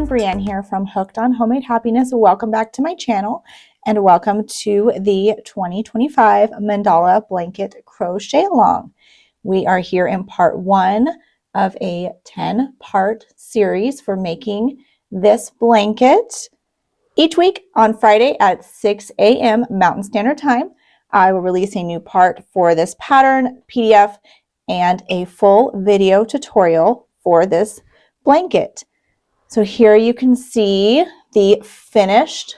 everyone, Brienne here from Hooked on Homemade Happiness. Welcome back to my channel and welcome to the 2025 Mandala Blanket Crochet Along. We are here in part 1 of a 10-part series for making this blanket. Each week on Friday at 6 a.m. Mountain Standard Time, I will release a new part for this pattern, PDF, and a full video tutorial for this blanket. So here you can see the finished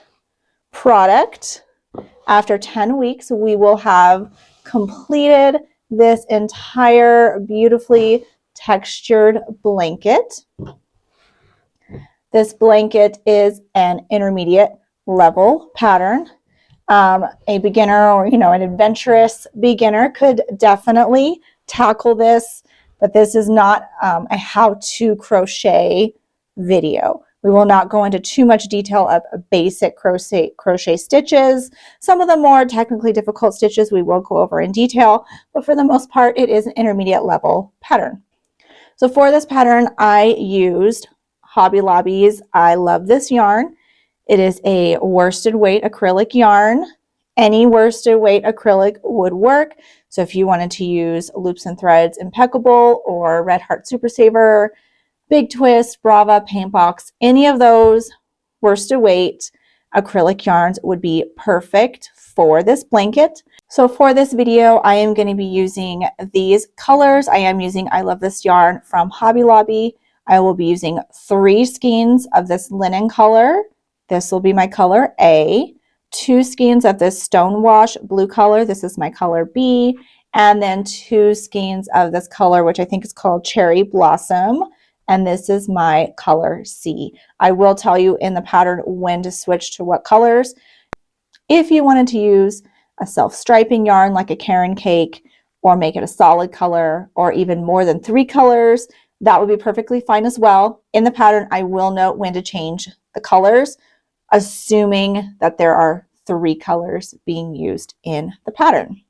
product. After 10 weeks, we will have completed this entire beautifully textured blanket. This blanket is an intermediate level pattern. A beginner or, an adventurous beginner could definitely tackle this, but this is not a how-to crochet video. We will not go into too much detail of basic crochet stitches. Some of the more technically difficult stitches we will go over in detail, but for the most part, it is an intermediate level pattern. So for this pattern, I used Hobby Lobby's I Love This Yarn. It is a worsted weight acrylic yarn. Any worsted weight acrylic would work. So if you wanted to use Loops and Threads Impeccable or Red Heart Super Saver, Big Twist, Brava, Paint Box, any of those worsted weight acrylic yarns would be perfect for this blanket. So for this video, I am going to be using these colors. I am using I Love This Yarn from Hobby Lobby. I will be using 3 skeins of this linen color. This will be my color A. 2 skeins of this Stonewash blue color. This is my color B. And then 2 skeins of this color, which I think is called Cherry Blossom. And this is my color C. I will tell you in the pattern when to switch to what colors. If you wanted to use a self-striping yarn like a Karen Cake, or make it a solid color, or even more than 3 colors, that would be perfectly fine as well. In the pattern, I will note when to change the colors, assuming that there are 3 colors being used in the pattern.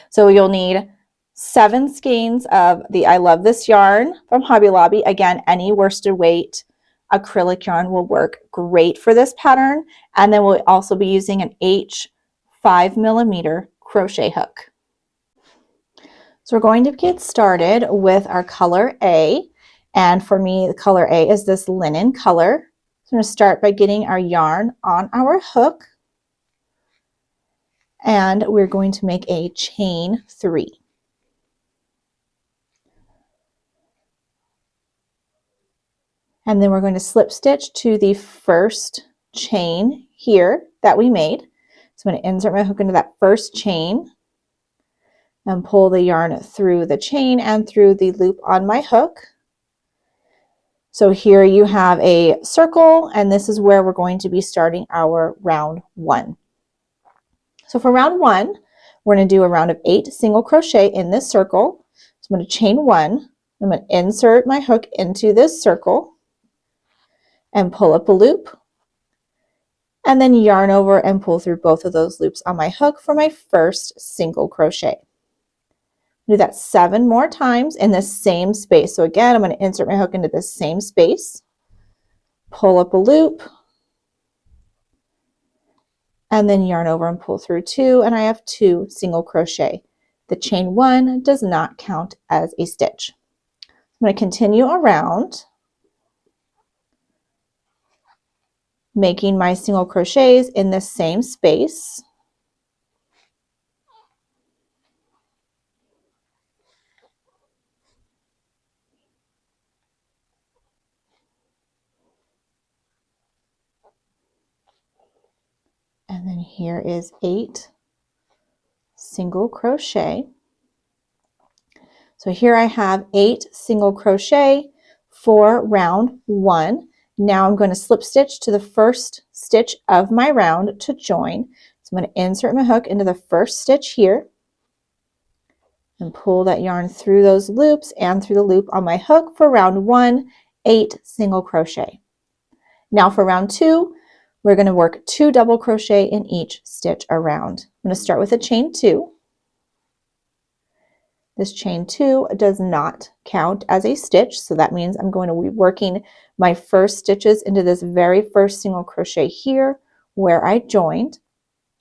So you'll need 7 skeins of the I Love This Yarn from Hobby Lobby. Again, any worsted weight acrylic yarn will work great for this pattern. And then we'll also be using an H 5mm crochet hook. So we're going to get started with our color A. And for me, the color A is this linen color. So I'm going to start by getting our yarn on our hook. And we're going to make a chain 3. And then we're going to slip stitch to the first chain here that we made. So I'm going to insert my hook into that first chain and pull the yarn through the chain and through the loop on my hook. So here you have a circle, and this is where we're going to be starting our round 1. So for round 1, we're going to do a round of 8 single crochet in this circle. So I'm going to chain 1. I'm going to insert my hook into this circle and pull up a loop, and then yarn over and pull through both of those loops on my hook for my first single crochet. Do that 7 more times in the same space. So again, I'm going to insert my hook into the same space, pull up a loop, and then yarn over and pull through 2, and I have 2 single crochet. The chain 1 does not count as a stitch. I'm going to continue around, making my single crochets in the same space. And then here is 8 single crochet. So here I have 8 single crochet for round 1. Now I'm going to slip stitch to the first stitch of my round to join. So I'm going to insert my hook into the first stitch here and pull that yarn through those loops and through the loop on my hook for round 1, 8 single crochet. Now for round 2, we're going to work 2 double crochet in each stitch around. I'm going to start with a chain 2. This chain 2 does not count as a stitch, so that means I'm going to be working my first stitches into this very first single crochet here where I joined.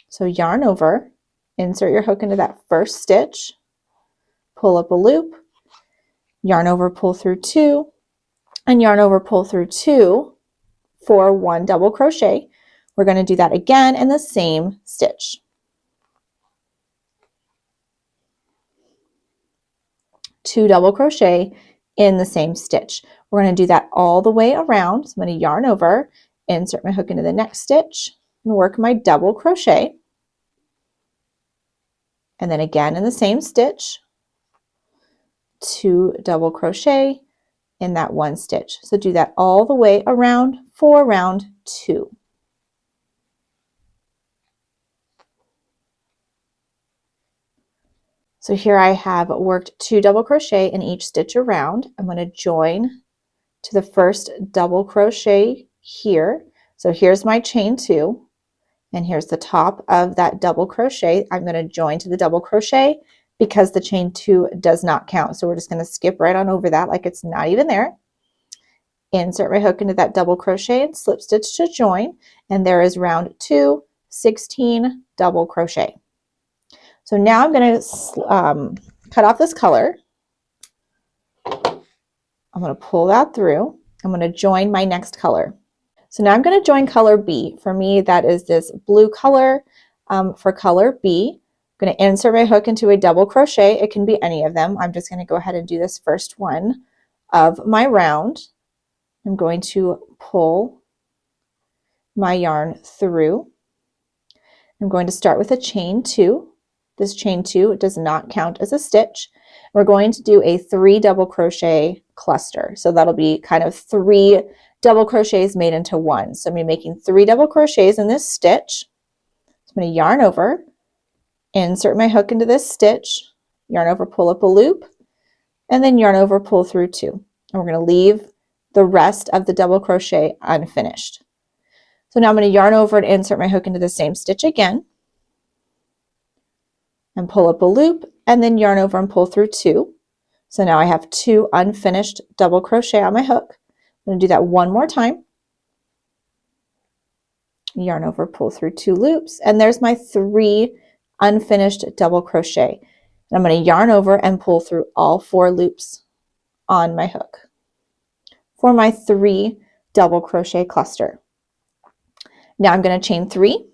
So yarn over, insert your hook into that first stitch, pull up a loop, yarn over, pull through 2, and yarn over, pull through 2 for 1 double crochet. We're going to do that again in the same stitch. 2 double crochet in the same stitch. We're going to do that all the way around. So I'm going to yarn over, insert my hook into the next stitch, and work my double crochet. And then again in the same stitch, 2 double crochet in that one stitch. So do that all the way around for round 2. So here I have worked 2 double crochet in each stitch around. I'm going to join to the first double crochet here. So here's my chain 2, and here's the top of that double crochet. I'm going to join to the double crochet because the chain 2 does not count. So we're just going to skip right on over that like it's not even there. Insert my hook into that double crochet and slip stitch to join, and there is round 2, 16 double crochet. So now I'm going to cut off this color. I'm going to pull that through. I'm going to join my next color. So now I'm going to join color B. For me, that is this blue color. For color B, I'm going to insert my hook into a double crochet. It can be any of them. I'm just going to go ahead and do this first one of my round. I'm going to pull my yarn through. I'm going to start with a chain 2. This chain 2 does not count as a stitch. We're going to do a 3 double crochet cluster. So that'll be kind of 3 double crochets made into one. So I'm going to be making 3 double crochets in this stitch. So I'm going to yarn over, insert my hook into this stitch, yarn over, pull up a loop, and then yarn over, pull through 2. And we're going to leave the rest of the double crochet unfinished. So now I'm going to yarn over and insert my hook into the same stitch again, and pull up a loop, and then yarn over and pull through 2. So now I have 2 unfinished double crochet on my hook. I'm going to do that one more time. Yarn over, pull through 2 loops, and there's my 3 unfinished double crochet. And I'm going to yarn over and pull through all 4 loops on my hook for my 3 double crochet cluster. Now I'm going to chain 3,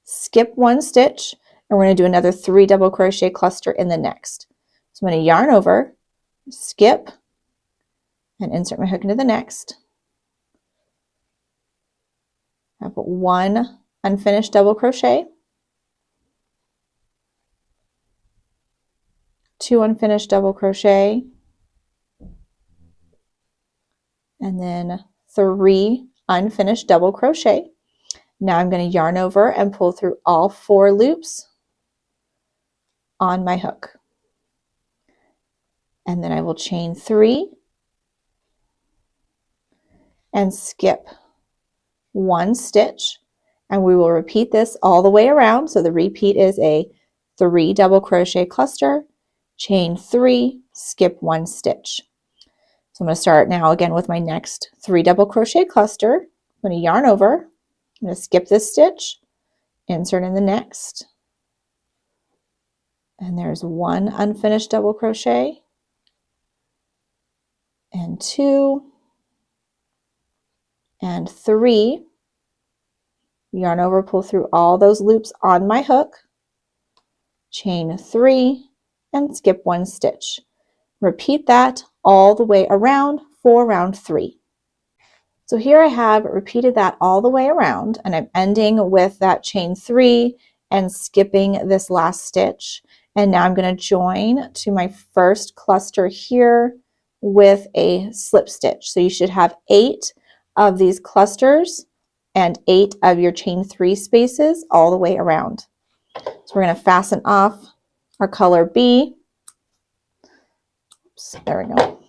skip 1 stitch, and we're going to do another 3 double crochet cluster in the next. So I'm going to yarn over, skip, and insert my hook into the next. I have 1 unfinished double crochet, 2 unfinished double crochet, and then 3 unfinished double crochet. Now I'm going to yarn over and pull through all 4 loops on my hook. And then I will chain 3 and skip 1 stitch, and we will repeat this all the way around. So the repeat is a 3 double crochet cluster, chain 3, skip 1 stitch. So I'm going to start now again with my next 3 double crochet cluster. I'm going to yarn over, I'm going to skip this stitch, insert in the next, and there's 1 unfinished double crochet, and 2, and 3, yarn over, pull through all those loops on my hook, chain 3, and skip 1 stitch. Repeat that all the way around for round 3. So here I have repeated that all the way around, and I'm ending with that chain 3 and skipping this last stitch. And now I'm going to join to my first cluster here with a slip stitch. So you should have 8 of these clusters and 8 of your chain 3 spaces all the way around. So we're going to fasten off our color B. Oops, there we go.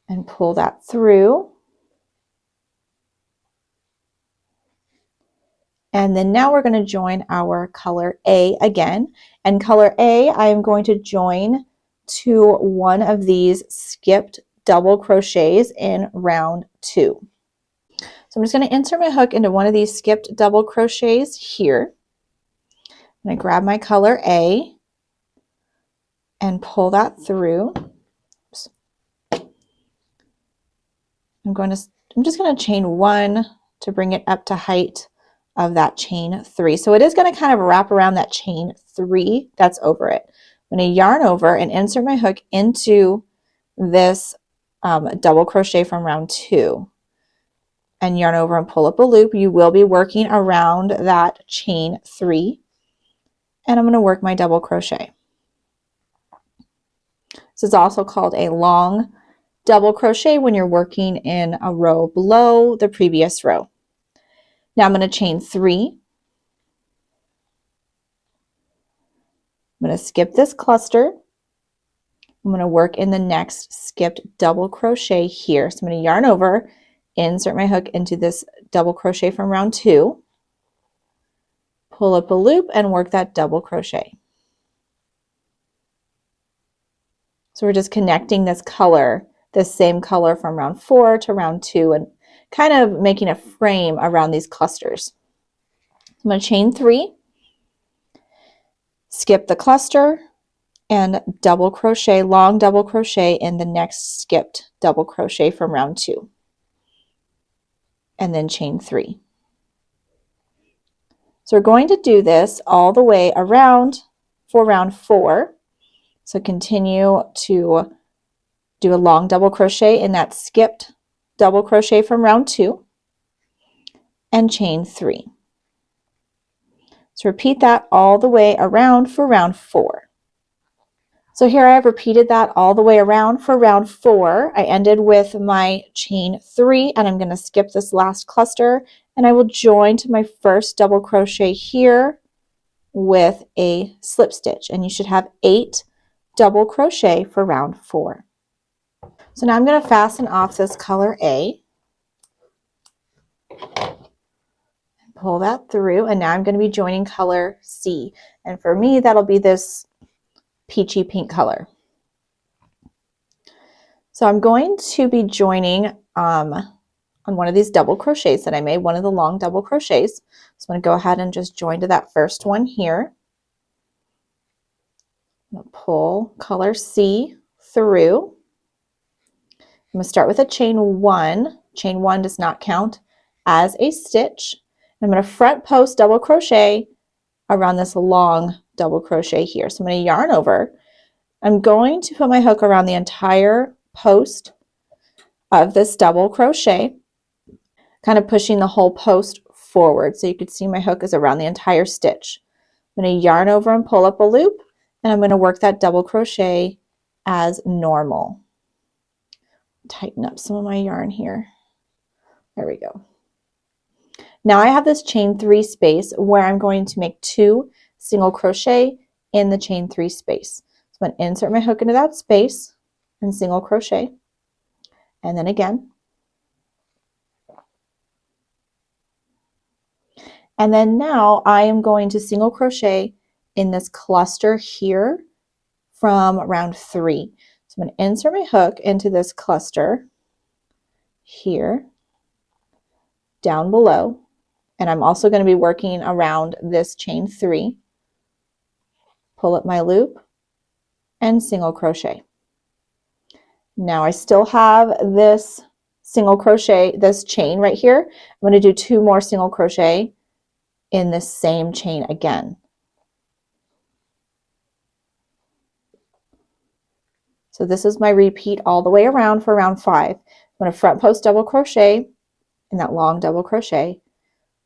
And pull that through. And then now we're going to join our color A again. And color A, I am going to join to one of these skipped double crochets in round 2. So I'm just going to insert my hook into one of these skipped double crochets here. I'm going to grab my color A and pull that through. Oops. I'm just going to chain 1 to bring it up to height of that chain 3. So it is going to kind of wrap around that chain 3 that's over it. I'm going to yarn over and insert my hook into this double crochet from round 2 and yarn over and pull up a loop. You will be working around that chain 3, and I'm going to work my double crochet. This is also called a long double crochet when you're working in a row below the previous row. Now I'm going to chain 3. I'm going to skip this cluster. I'm going to work in the next skipped double crochet here. So I'm going to yarn over, insert my hook into this double crochet from round 2, pull up a loop and work that double crochet. So we're just connecting this color, this same color from round 4 to round 2 and kind of making a frame around these clusters. I'm going to chain 3, skip the cluster, and double crochet, long double crochet in the next skipped double crochet from round 2, and then chain 3. So we're going to do this all the way around for round 4. So continue to do a long double crochet in that skipped double crochet from round 2 and chain 3. So repeat that all the way around for round 4. So here I have repeated that all the way around for round 4. I ended with my chain 3 and I'm going to skip this last cluster and I will join to my first double crochet here with a slip stitch, and you should have 8 double crochet for round 4. So now I'm going to fasten off this color A, pull that through, and now I'm going to be joining color C, and for me that'll be this peachy pink color. So I'm going to be joining on one of these double crochets that I made, one of the long double crochets. So I'm going to go ahead and just join to that first one here. I'm going to pull color C through. I'm going to start with a chain 1. Chain 1 does not count as a stitch. I'm going to front post double crochet around this long double crochet here. So I'm going to yarn over. I'm going to put my hook around the entire post of this double crochet, kind of pushing the whole post forward. So you can see my hook is around the entire stitch. I'm going to yarn over and pull up a loop, and I'm going to work that double crochet as normal. Tighten up some of my yarn here. There we go. Now I have this chain 3 space where I'm going to make 2 single crochet in the chain 3 space. So I'm going to insert my hook into that space and single crochet, and then again. And then now I am going to single crochet in this cluster here from round 3. So I'm going to insert my hook into this cluster here down below, and I'm also going to be working around this chain 3, pull up my loop and single crochet. Now I still have this single crochet, this chain right here. I'm going to do 2 more single crochet in this same chain again. So this is my repeat all the way around for round 5. I'm going to front post double crochet in that long double crochet,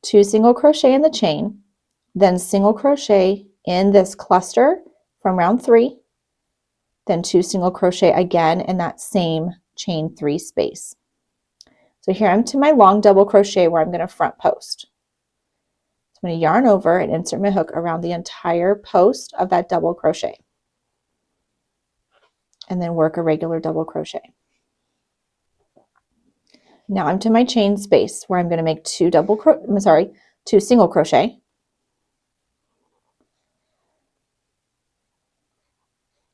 2 single crochet in the chain, then single crochet in this cluster from round 3, then 2 single crochet again in that same chain 3 space. So here I'm to my long double crochet where I'm going to front post. So I'm going to yarn over and insert my hook around the entire post of that double crochet, and then work a regular double crochet. Now I'm to my chain space where I'm going to make 2 single crochet,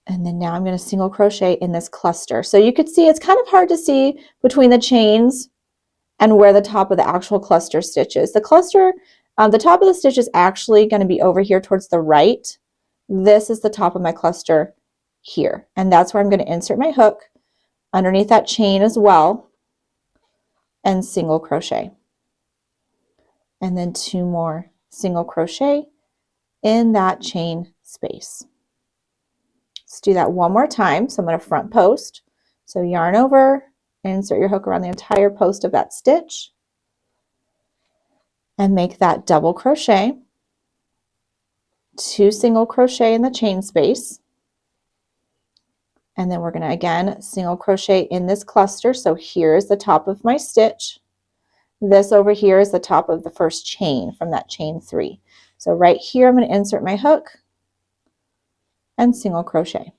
and And then now I'm going to single crochet in this cluster. So you could see it's kind of hard to see between the chains and where the top of the actual cluster stitch is. The cluster, the top of the stitch is actually going to be over here towards the right. This is the top of my cluster here. And that's where I'm going to insert my hook underneath that chain as well and single crochet. And then 2 more single crochet in that chain space. Let's do that one more time. So I'm going to front post. So yarn over, insert your hook around the entire post of that stitch and make that double crochet, 2 single crochet in the chain space. And then we're going to again single crochet in this cluster. So here's the top of my stitch. This over here is the top of the first chain from that chain 3. So right here I'm going to insert my hook and single crochet.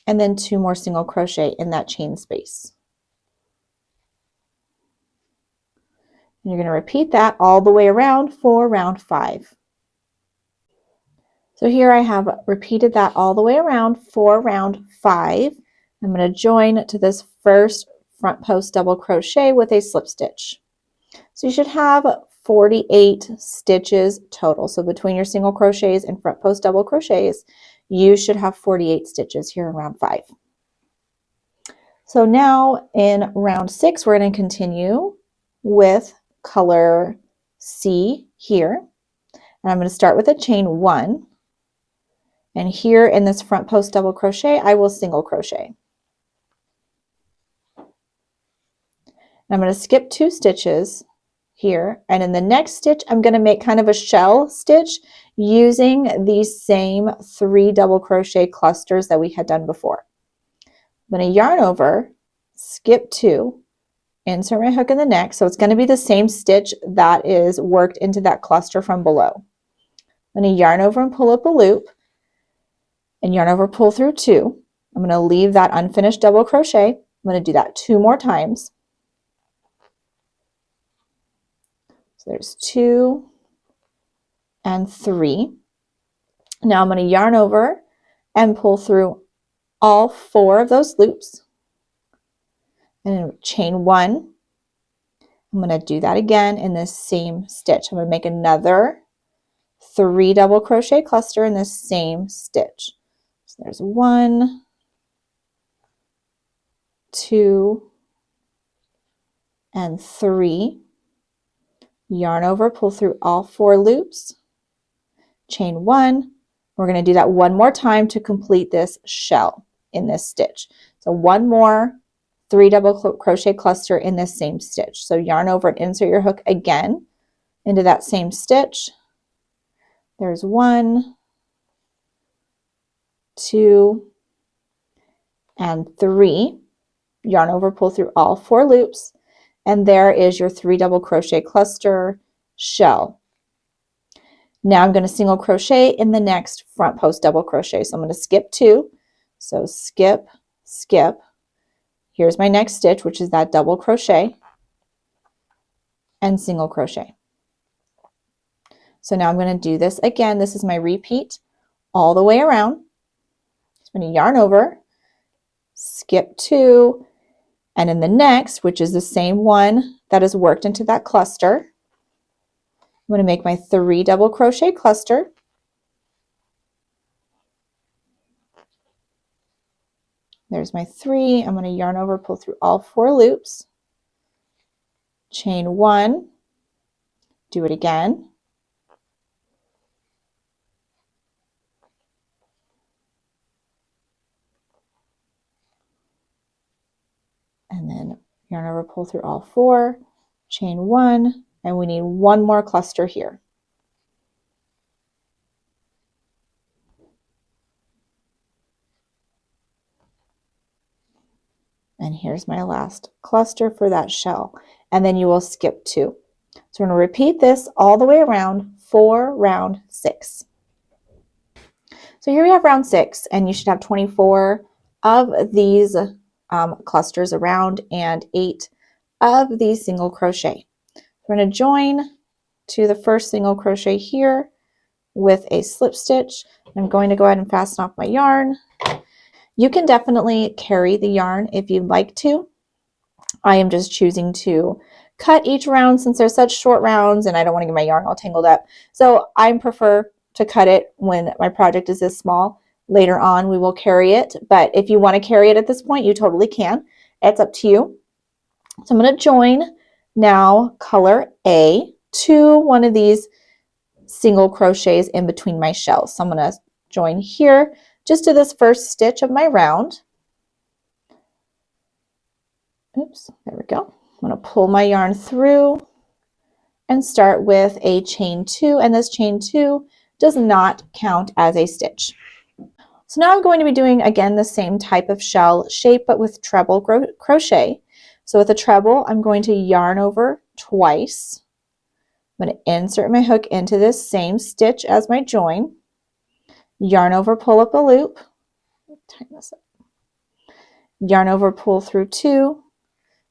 And then 2 more single crochet in that chain space. And you're going to repeat that all the way around for round 5. So here I have repeated that all the way around for round 5. I'm going to join to this first front post double crochet with a slip stitch. So you should have 48 stitches total. So between your single crochets and front post double crochets, you should have 48 stitches here in round 5. So now in round 6, we're going to continue with color C here. And I'm going to start with a chain 1. And here in this front post double crochet, I will single crochet. And I'm going to skip 2 stitches here, and in the next stitch I'm going to make kind of a shell stitch using these same 3 double crochet clusters that we had done before. I'm going to yarn over, skip 2, insert my hook in the neck, so it's going to be the same stitch that is worked into that cluster from below. I'm going to yarn over and pull up a loop, and yarn over, pull through 2. I'm going to leave that unfinished double crochet. I'm going to do that 2 more times. So there's 2 and 3. Now I'm going to yarn over and pull through all 4 of those loops. And chain 1. I'm going to do that again in this same stitch. I'm going to make another 3 double crochet cluster in this same stitch. So there's 1, 2, and 3. Yarn over, pull through all 4 loops, chain 1. We're going to do that one more time to complete this shell in this stitch. So 1 more 3 double crochet cluster in this same stitch. So yarn over and insert your hook again into that same stitch. There's 1, 2, and 3. Yarn over, pull through all 4 loops. And there is your 3 double crochet cluster shell. Now I'm going to single crochet in the next front post double crochet. So I'm going to skip 2. So skip, skip. Here's my next stitch, which is that double crochet, and single crochet. So now I'm going to do this again. This is my repeat all the way around. So I'm going to yarn over, skip 2, and in the next, which is the same one that is worked into that cluster, I'm going to make my 3 double crochet cluster. There's my 3. I'm going to yarn over, pull through all 4 loops, chain 1, do it again, and then yarn over, pull through all 4, chain 1, and we need 1 more cluster here. And here's my last cluster for that shell. And then you will skip 2. So we're going to repeat this all the way around for round 6. So here we have round 6, and you should have 24 of these clusters around and 8 of these single crochet. We're going to join to the first single crochet here with a slip stitch. I'm going to go ahead and fasten off my yarn. You can definitely carry the yarn if you'd like to. I am just choosing to cut each round since they're such short rounds and I don't want to get my yarn all tangled up. So I prefer to cut it when my project is this small. Later on we will carry it, but if you want to carry it at this point, you totally can. It's up to you. So I'm going to join now color A to one of these single crochets in between my shells. So I'm going to join here just to this first stitch of my round. Oops, there we go. I'm going to pull my yarn through and start with a chain 2, and this chain 2 does not count as a stitch. So now I'm going to be doing again the same type of shell shape but with treble crochet. So with a treble, I'm going to yarn over twice. I'm going to insert my hook into this same stitch as my join, yarn over, pull up a loop, tighten this up, yarn over, pull through 2,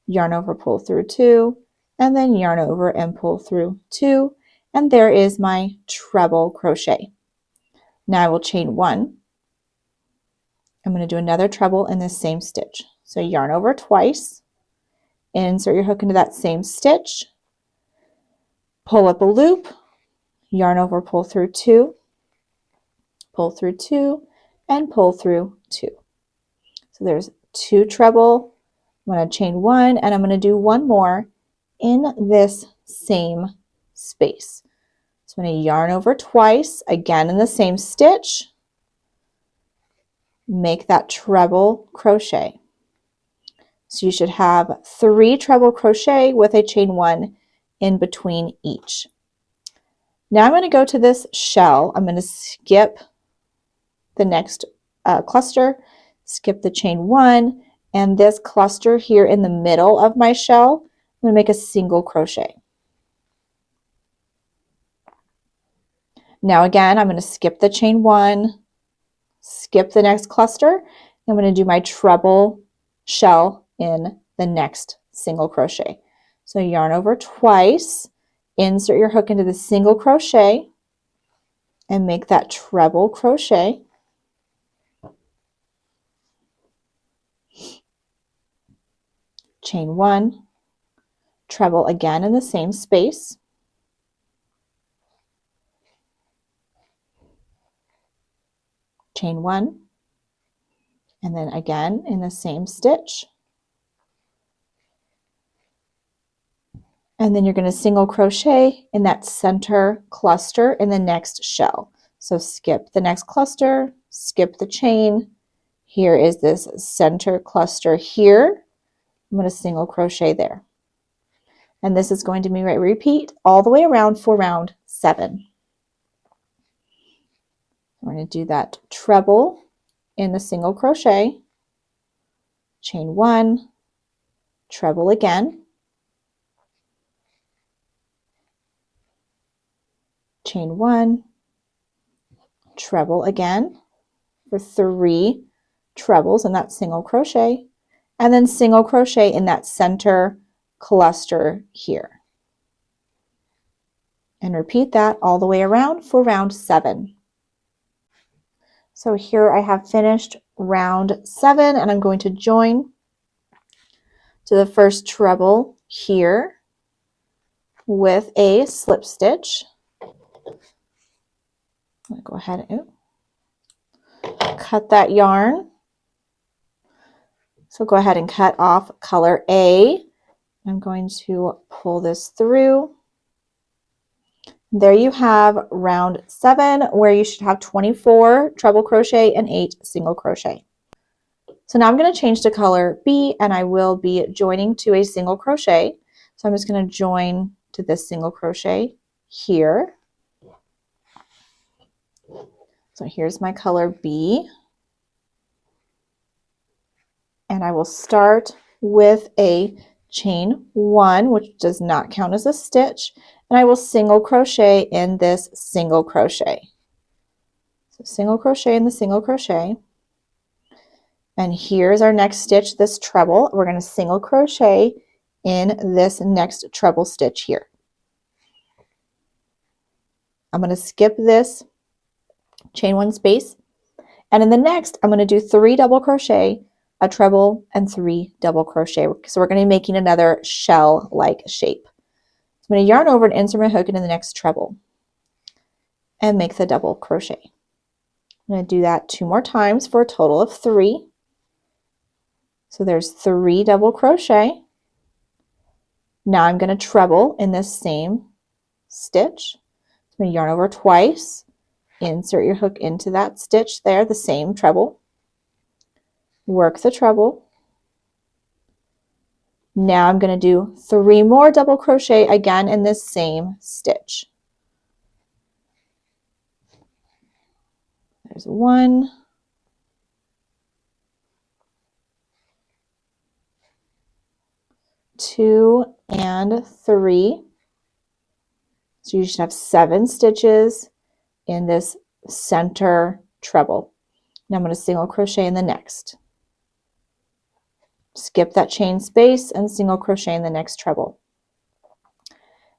yarn over, pull through 2, and then yarn over and pull through 2, and there is my treble crochet. Now I will chain 1. I'm going to do another treble in this same stitch. So yarn over twice, insert your hook into that same stitch, pull up a loop, yarn over, pull through 2, pull through 2, and pull through 2. So there's 2 treble. I'm going to chain 1 and I'm going to do 1 more in this same space. So I'm going to yarn over twice, again in the same stitch, make that treble crochet. So you should have 3 treble crochet with a chain 1 in between each. Now I'm going to go to this shell. I'm going to skip the next cluster, skip the chain 1, and this cluster here in the middle of my shell, I'm going to make a single crochet. Now again, I'm going to skip the chain 1, skip the next cluster. I'm going to do my treble shell in the next single crochet. So yarn over twice, insert your hook into the single crochet, and make that treble crochet. Chain 1, treble again in the same space, chain 1, and then again in the same stitch, and then you're going to single crochet in that center cluster in the next shell. So skip the next cluster, skip the chain. Here is this center cluster here. I'm going to single crochet there. And this is going to be repeat all the way around for round 7. We're going to do that treble in the single crochet, chain 1, treble again, chain 1, treble again for 3 trebles in that single crochet, and then single crochet in that center cluster here. And repeat that all the way around for round 7. So here I have finished round 7 and I'm going to join to the first treble here with a slip stitch. I'm going to go ahead and cut that yarn. So go ahead and cut off color A. I'm going to pull this through. There you have round 7 where you should have 24 treble crochet and 8 single crochet. So now I'm going to change to color B and I will be joining to a single crochet. So I'm just going to join to this single crochet here. So here's my color B. And I will start with a chain 1, which does not count as a stitch, and I will single crochet in this single crochet. So single crochet in the single crochet. And here's our next stitch, this treble. We're going to single crochet in this next treble stitch here. I'm going to skip this chain 1 space, and in the next I'm going to do 3 double crochet, a treble, and 3 double crochet. So we're going to be making another shell-like shape. So I'm going to yarn over and insert my hook into the next treble and make the double crochet. I'm going to do that 2 more times for a total of 3. So there's 3 double crochet. Now I'm going to treble in this same stitch. I'm going to yarn over twice, insert your hook into that stitch there, the same treble, work the treble. Now I'm going to do 3 more double crochet again in this same stitch. There's 1, 2, and 3. So you should have 7 stitches in this center treble. Now I'm going to single crochet in the next. Skip that chain space and single crochet in the next treble.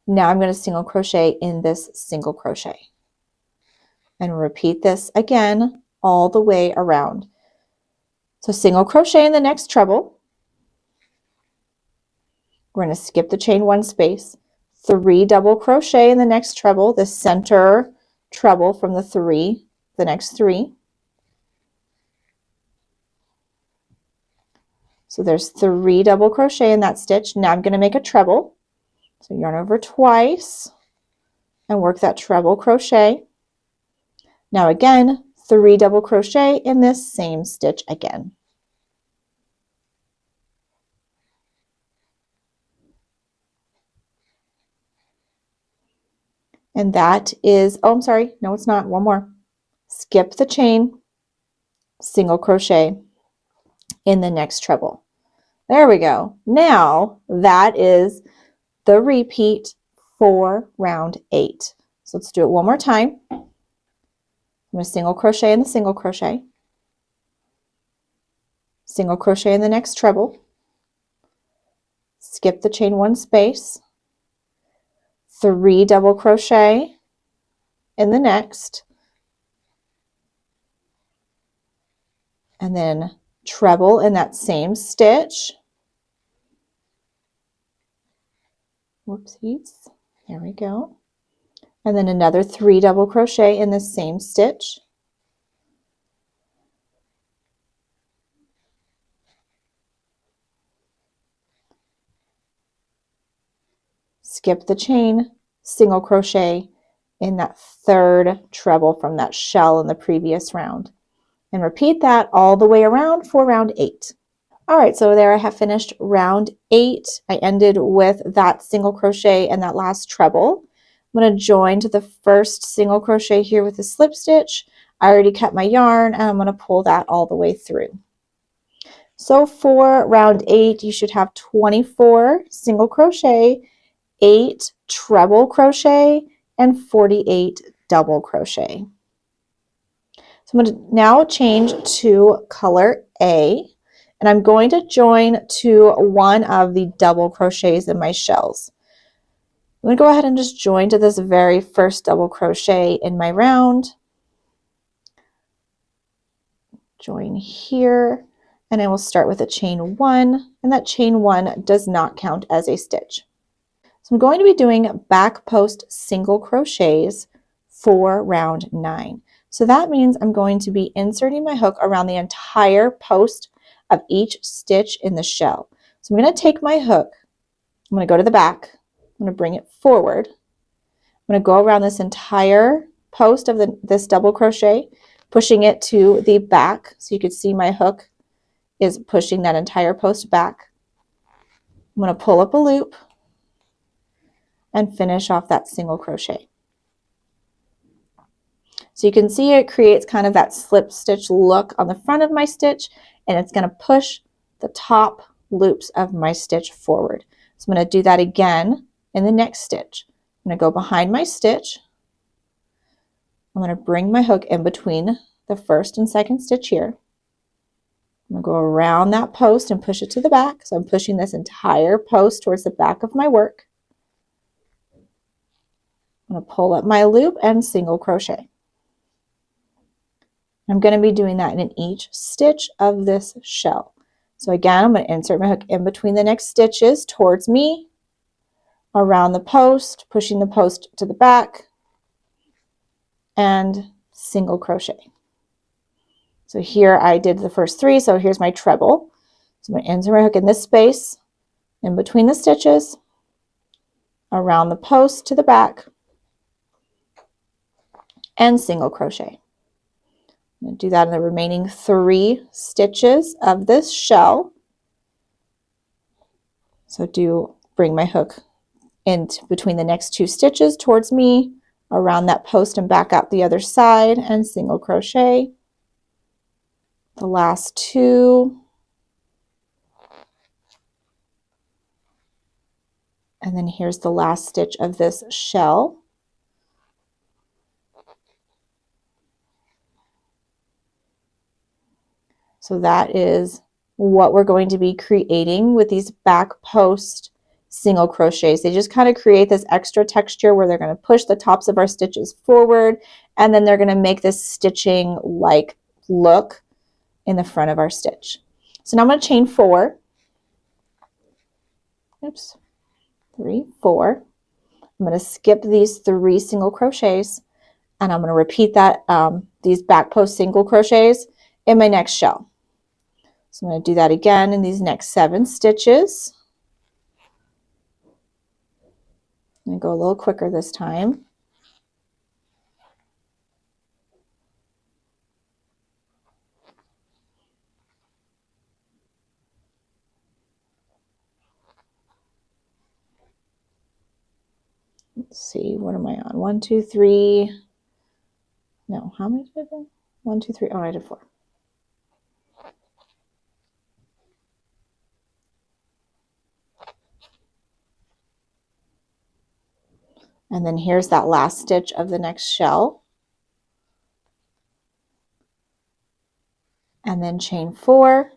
Now I'm going to single crochet in this single crochet. And repeat this again all the way around. So single crochet in the next treble. We're going to skip the chain 1 space, 3 double crochet in the next treble, the center treble from the next 3. So there's 3 double crochet in that stitch. Now I'm going to make a treble. So yarn over twice and work that treble crochet. Now again, 3 double crochet in this same stitch again. And that is, oh, I'm sorry, no, it's not. One more. Skip the chain, single crochet in the next treble. There we go. Now that is the repeat for round 8. So let's do it one more time. I'm going to single crochet in the single crochet, single crochet in the next treble, skip the chain 1 space, 3 double crochet in the next, and then treble in that same stitch. Whoopsies. There we go. And then another 3 double crochet in the same stitch. Skip the chain, single crochet in that 3rd treble from that shell in the previous round. And repeat that all the way around for round 8. All right, so there I have finished round 8. I ended with that single crochet and that last treble. I'm going to join to the first single crochet here with a slip stitch. I already cut my yarn and I'm going to pull that all the way through. So for round 8, you should have 24 single crochet, 8 treble crochet, and 48 double crochet. So I'm going to now change to color A, and I'm going to join to one of the double crochets in my shells. I'm going to go ahead and just join to this very first double crochet in my round. Join here, and I will start with a chain 1, and that chain 1 does not count as a stitch. So I'm going to be doing back post single crochets for round 9. So that means I'm going to be inserting my hook around the entire post of each stitch in the shell. So I'm going to take my hook, I'm going to go to the back, I'm going to bring it forward, I'm going to go around this entire post of this double crochet, pushing it to the back so you can see my hook is pushing that entire post back. I'm going to pull up a loop and finish off that single crochet. So you can see it creates kind of that slip stitch look on the front of my stitch, and it's going to push the top loops of my stitch forward. So I'm going to do that again in the next stitch. I'm going to go behind my stitch. I'm going to bring my hook in between the first and second stitch here. I'm going to go around that post and push it to the back. So I'm pushing this entire post towards the back of my work. I'm going to pull up my loop and single crochet. I'm going to be doing that in each stitch of this shell. So again, I'm going to insert my hook in between the next stitches towards me, around the post, pushing the post to the back, and single crochet. So here I did the first 3, so here's my treble. So I'm going to insert my hook in this space, in between the stitches, around the post to the back, and single crochet. I'm going to do that in the remaining 3 stitches of this shell. So bring my hook in between the next 2 stitches towards me, around that post and back out the other side, and single crochet. The last 2. And then here's the last stitch of this shell. So that is what we're going to be creating with these back post single crochets. They just kind of create this extra texture where they're going to push the tops of our stitches forward, and then they're going to make this stitching like look in the front of our stitch. So now I'm going to chain 4. Oops. 3, 4. I'm going to skip these 3 single crochets, and I'm going to repeat that these back post single crochets in my next shell. So I'm going to do that again in these next 7 stitches. I'm going to go a little quicker this time. Let's see, what am I on? 1, 2, 3. No, how many did I do? 1, 2, 3. Oh, I did 4. And then here's that last stitch of the next shell. And then chain 4.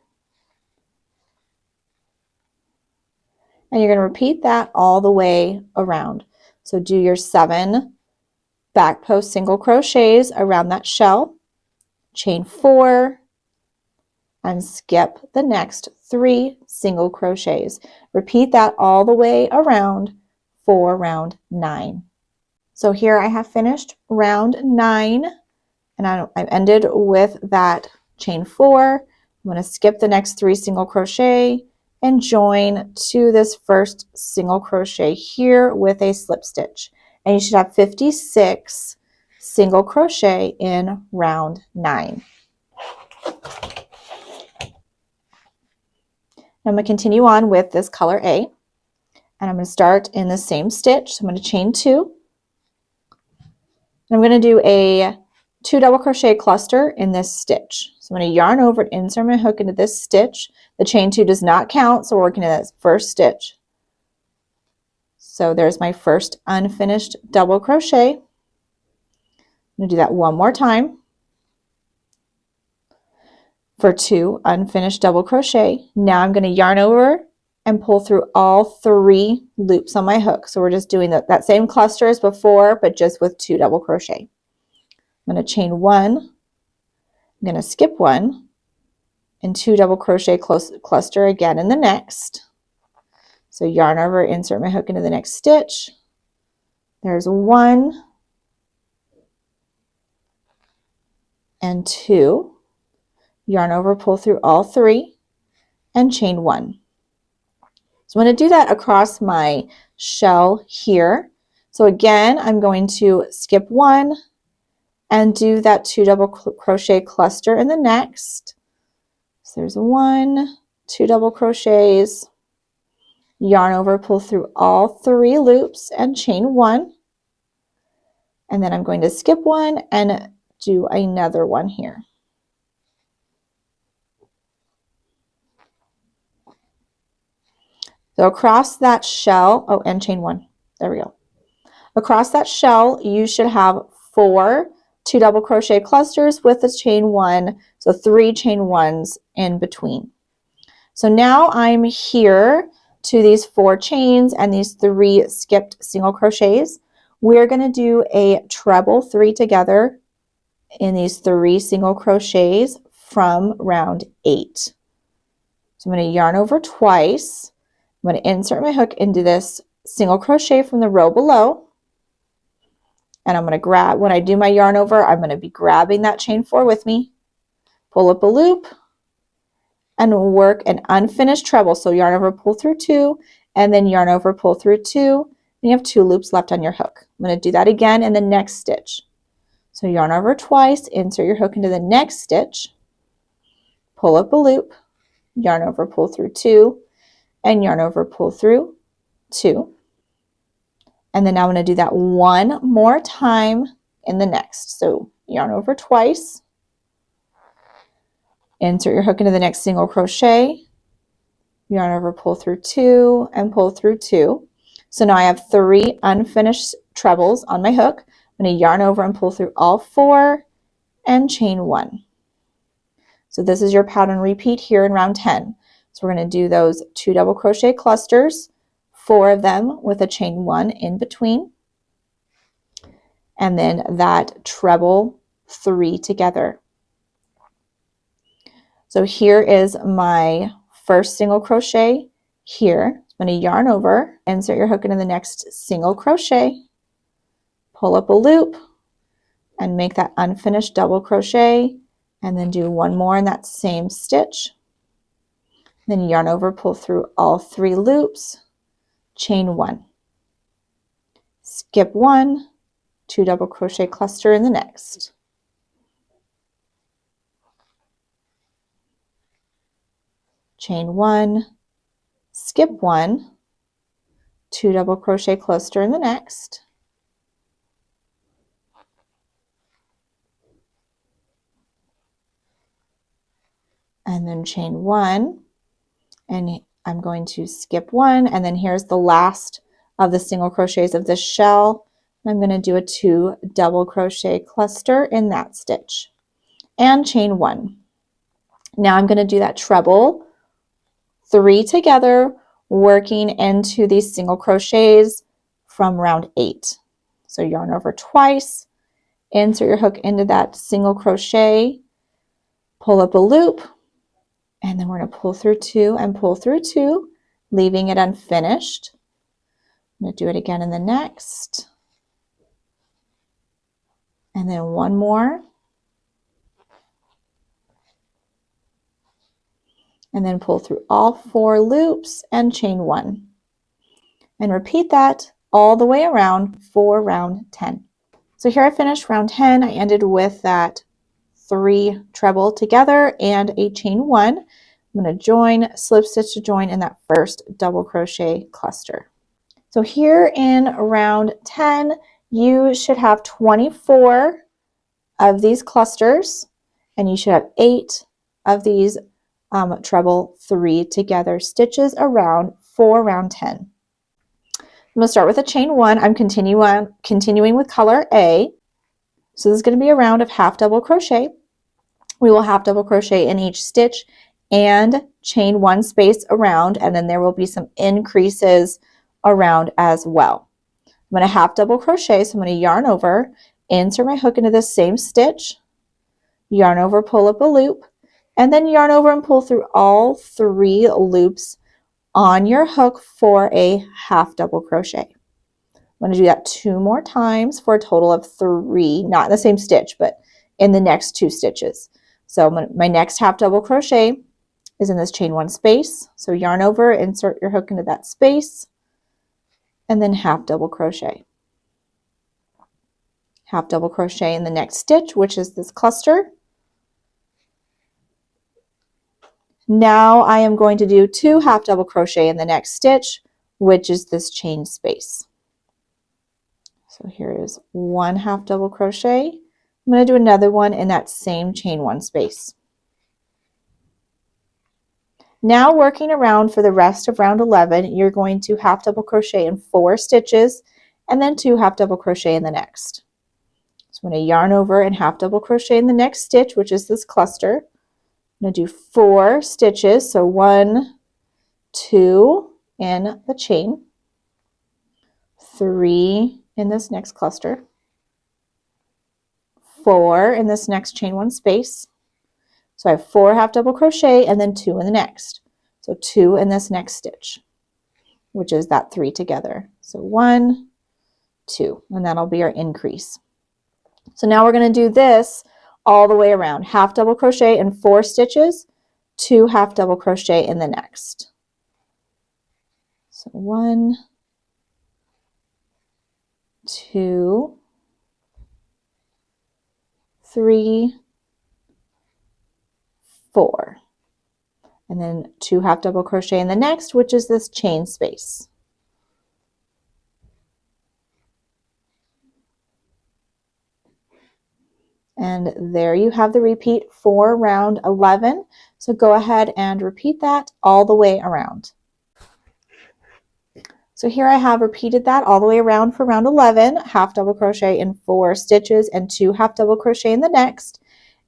And you're going to repeat that all the way around. So do your 7 back post single crochets around that shell, chain 4, and skip the next 3 single crochets. Repeat that all the way around for round 9. So here I have finished round 9, and I've ended with that chain 4. I'm going to skip the next 3 single crochet and join to this first single crochet here with a slip stitch. And you should have 56 single crochet in round 9. I'm going to continue on with this color A, and I'm going to start in the same stitch. So I'm going to chain 2. And I'm going to do a 2 double crochet cluster in this stitch. So I'm going to yarn over and insert my hook into this stitch. The chain 2 does not count, so we're working in that first stitch. So there's my first unfinished double crochet. I'm going to do that one more time for 2 unfinished double crochet. Now I'm going to yarn over and pull through all 3 loops on my hook. So we're just doing that same cluster as before, but just with 2 double crochet. I'm going to chain 1, I'm going to skip 1, and 2 double crochet cluster again in the next. So yarn over, insert my hook into the next stitch. There's 1 and 2. Yarn over, pull through all 3, and chain 1. So I'm going to do that across my shell here. So again, I'm going to skip 1 and do that 2 double crochet cluster in the next. So there's 1, 2 double crochets, yarn over, pull through all 3 loops and chain 1. And then I'm going to skip 1 and do another one here. So across that shell, oh, and chain 1. There we go. Across that shell, you should have 4 2 double crochet clusters with the chain 1, so 3 chain 1s in between. So now I'm here to these 4 chains and these 3 skipped single crochets. We're going to do a treble 3 together in these 3 single crochets from round 8. So I'm going to yarn over twice. I'm going to insert my hook into this single crochet from the row below. And I'm going to grab, when I do my yarn over, I'm going to be grabbing that chain 4 with me, pull up a loop, and work an unfinished treble. So yarn over, pull through 2, and then yarn over, pull through 2, and you have 2 loops left on your hook. I'm going to do that again in the next stitch. So yarn over twice, insert your hook into the next stitch, pull up a loop, yarn over, pull through 2, and yarn over, pull through 2. And then I'm going to do that one more time in the next. So yarn over twice, insert your hook into the next single crochet, yarn over, pull through 2, and pull through 2. So now I have 3 unfinished trebles on my hook. I'm going to yarn over and pull through all 4 and chain 1. So this is your pattern repeat here in round 10. So we're going to do those 2 double crochet clusters, 4 of them with a chain 1 in between, and then that treble 3 together. So here is my first single crochet here. I'm going to yarn over, insert your hook into the next single crochet, pull up a loop, and make that unfinished double crochet, and then do one more in that same stitch. Then yarn over, pull through all 3 loops, chain 1, skip 1, 2 double crochet cluster in the next. Chain 1, skip 1, 2 double crochet cluster in the next. And then chain 1, and I'm going to skip 1, and then here's the last of the single crochets of this shell. I'm going to do a 2 double crochet cluster in that stitch and chain 1. Now I'm going to do that treble 3 together, working into these single crochets from round 8. So yarn over twice, insert your hook into that single crochet, pull up a loop, and then we're going to pull through 2 and pull through 2, leaving it unfinished. I'm going to do it again in the next, and then one more, and then pull through all 4 loops and chain 1, and repeat that all the way around for round 10. So here I finished round 10. I ended with that 3 treble together and a chain 1. I'm going to join, slip stitch to join in that first double crochet cluster. So here in round 10, you should have 24 of these clusters, and you should have 8 of these treble 3 together stitches around for round 10. I'm going to start with a chain 1. I'm continuing with color A. So this is going to be a round of half double crochet. We will half double crochet in each stitch and chain 1 space around, and then there will be some increases around as well. I'm going to half double crochet, so I'm going to yarn over, insert my hook into the same stitch, yarn over, pull up a loop, and then yarn over and pull through all 3 loops on your hook for a half double crochet. I'm going to do that 2 more times for a total of 3, not in the same stitch, but in the next 2 stitches. So my next half double crochet is in this chain 1 space. So yarn over, insert your hook into that space, and then half double crochet. Half double crochet in the next stitch, which is this cluster. Now I am going to do 2 half double crochet in the next stitch, which is this chain space. So here is 1 half double crochet. I'm going to do another one in that same chain 1 space. Now working around for the rest of round 11, you're going to half double crochet in 4 stitches and then 2 half double crochet in the next. So I'm going to yarn over and half double crochet in the next stitch, which is this cluster. I'm going to do 4 stitches, so 1, 2 in the chain, 3 in this next cluster, 4 in this next chain 1 space. So I have 4 half double crochet and then 2 in the next. So 2 in this next stitch, which is that 3 together. So 1, 2, and that'll be our increase. So now we're going to do this all the way around. Half double crochet in 4 stitches, 2 half double crochet in the next. So 1, 2, 3, 4, and then 2 half double crochet in the next, which is this chain space. And there you have the repeat for round 11. So go ahead and repeat that all the way around. So here I have repeated that all the way around for round 11, half double crochet in 4 stitches and 2 half double crochet in the next.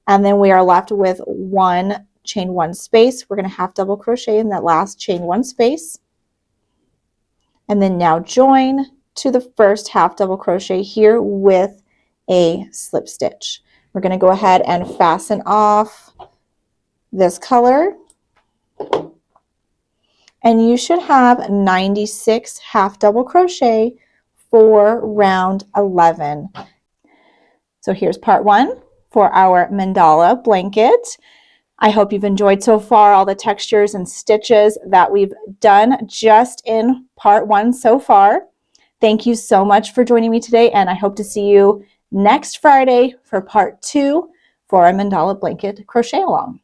And then we are left with 1 chain 1 space. We're going to half double crochet in that last chain 1 space. And then now join to the first half double crochet here with a slip stitch. We're going to go ahead and fasten off this color. And you should have 96 half double crochet for round 11. So here's part 1 for our mandala blanket. I hope you've enjoyed so far all the textures and stitches that we've done just in part 1 so far. Thank you so much for joining me today, and I hope to see you next Friday for part 2 for our mandala blanket crochet along.